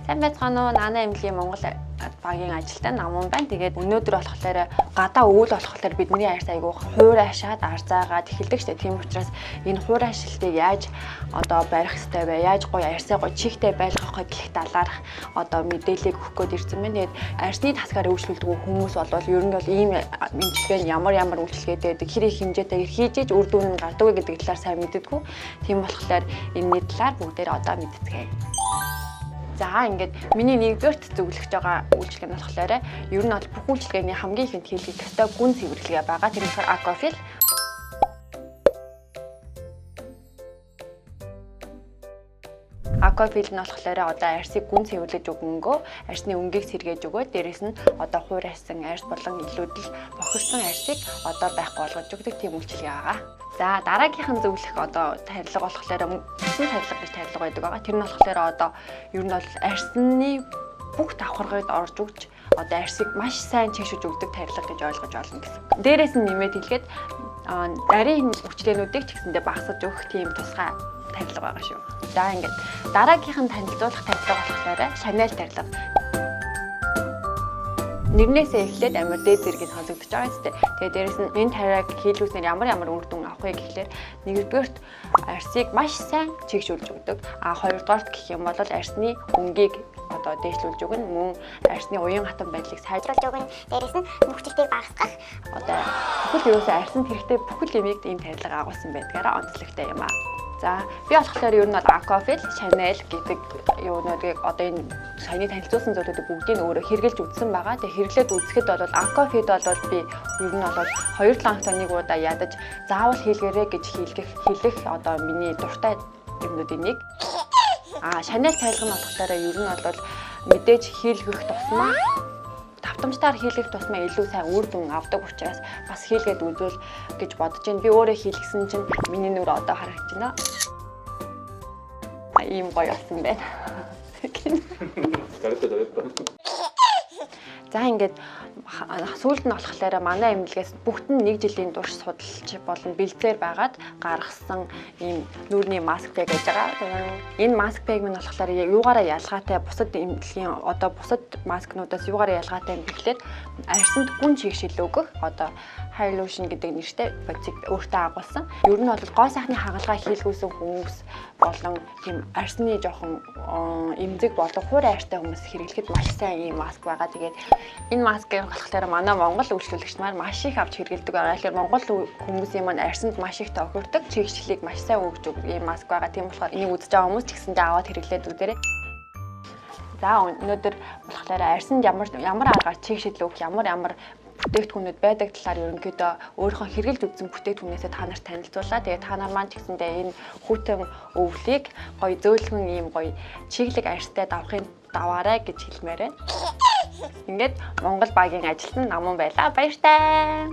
Сайн байцгаана уу? Наана эмнэлгийн Монгол багийн ажилтан намун байна. Тэгээд өнөөдөр болохоор гадаа өвөл болохоор бидний арьс айгуу хуурай ашаад ар заагаад эхэлдэг штэ. Тийм учраас энэ хуурай ашилтыг яаж барих хэрэгтэй вэ? Яаж гоё арьсаа гоё чихтэй байлгах вэ гэх талаарх мэдээллийг өгөх гээд ирсэн байна. Тэгээд арьсны тасгаар үйлчлүүлдэг хүмүүс бол ер нь бол ийм эмчилгээ нь ямар үйлчлэгээтэй байдаг, хэр их хэмжээтэйгээр хийж иж үр дүн нь гардаг вэ гэдэг талаар сайн мэддэггүй. Тийм болохоор энэний талаар бүгдээр мэдцгээе. За ингээд миний нэгдүгээрт зөвлөж байгаа үйлчлэг нь болохоор ер нь бол бүх үйлчлэгээний хамгийн ихэнд хийлгэх ёстой гүн цэвэрлэгээ байгаа. Тэр нь болохоор Aquafil. Aquafil нь болохоор арьсыг гүн цэвэрлэж өгөнгөө арьсны өнгийг сэргээж өгөө. Дээрээс нь хуурайсан арьс болон илүүдэл бохирсон арьсыг байхгүй болгож өгдөг тийм үйлчлэг байгаа. За дараагийнхан зөвлөх тарилга болохоор мөсөн тарилга гэж тарилга байдаг байгаа. Тэр нь болохоор ер нь бол арьсны бүх давхаргад орж өгч арьсыг маш сайн чийшүүлж өгдөг тарилга гэж ойлгож болно гэсэн. Дээрээс нь нэмээд хэлэхэд нарийн хүчлээнүүдийг ч гэсэндээ багасгаж өгөх тийм тусгай тарилга байгаа шүү. За ингээд дараагийнхан танилцуулах тарилга болохоор Chanel тарилга. Нэрнээсээ эхлээд амар дээд зэргийг сонсогдож байгаа юм тест. Тэгээд дээрэс нь энэ тариг хийлгүүснээр ямар үр дүн авах вэ гэхлээр нэгдүгээрт арьсыг маш сайн чийгшүүлж өгдөг. Хоёрдугаарт гэх юм бол арьсны өнгийг дээшлүүлж өгнө. Мөн арьсны уян хатан байдлыг сайжруулж өгнө. Дээрэс нь мөхчлөлтийг багасгах. Бүхэл ерөөсөө арьсанд хэрэгтэй бүхэл юмыг ийм тарилга агуулсан байдгаараа онцлогтой юм аа. За би болохоор ер нь бол Aquafil, Chanel гэдэг юунуудыг энэ саяны танилцуулсан зүйлүүдийг бүгдийг өөрөө хэрэглэж үзсэн байгаа. Тэгээ хэрэглээд үзэхэд бол Aquafil бол би ер нь бол 2-7 хоногт нэг удаа ядаж заавал хийлгэрэй гэж хэлэх миний дуртай юмнуудын нэг. Chanel тарилга нь болохоор ер нь бол мэдээж хийлгэх тусмаа давтамжтайгаар хийлгэх тусмаа илүү сайн үр дүн авдаг учраас бас хийлгээд үзвэл гэж бодож байна. Би өөрөө хийлгэсэн чинь миний нүр харагдаж байна. Ийм гоё болсон байна. За ингээд сүүлд нь болохоор манай эмнэлгээс бүгд нь 1 жилийн турш судалж болон бэлтээр байгаад гаргасан ийм нүүрний маск пэг гэж байгаа. Энэ маск пэг нь болохоор юугаараа ялгаатай бусад эмнэлгийн бусад маскнуудаас юугаараа ялгаатай юм гэхлээр арьсанд гүн чийгшил өгөх Hyaluronic гэдэг нэртэй бодисыг өөртөө агуулсан. Ер нь бол гоо сайхны хагалгаа хийлгүүлсэн хүмүүс болон тийм арьсны жоохон эмзэг болон хуурай арьстай хүмүүс хэрэглэхэд маш сайн ийм маск байгаа. Тэгээд энэ маскыг болохоор манай Монгол үйлчлүүлэгч нар маш их авч хэрэглэдэг байгаа. Тэгэхээр Монгол хүмүүсийн маань арьсанд маш их тохирдог чийгшлийг маш сайн өгч өгдөг ийм маск байгаа. Тийм болохоор энийг үзэж байгаа хүмүүс ч гэсэндээ аваад хэрэглээд үзээрэй. За өнөөдөр болохоор арьсанд ямар аргаар чийгшил өгөх, ямар бүтээгдэхүүнүүд байдаг талаар ерөнхийдөө өөрийнхөө хэрэглэж үзсэн бүтээгдэхүүнээсээ та нарт танилцууллаа. Тэгээд та нар маань ч гэсэндээ энэ хүйтэн өвлийг гоё зөөлхөн ийм гоё чиглэг арьстай даваарай гэж хэлмээр байна. Ингээд Монгол багийн ажилтан намун байлаа. Баяртай.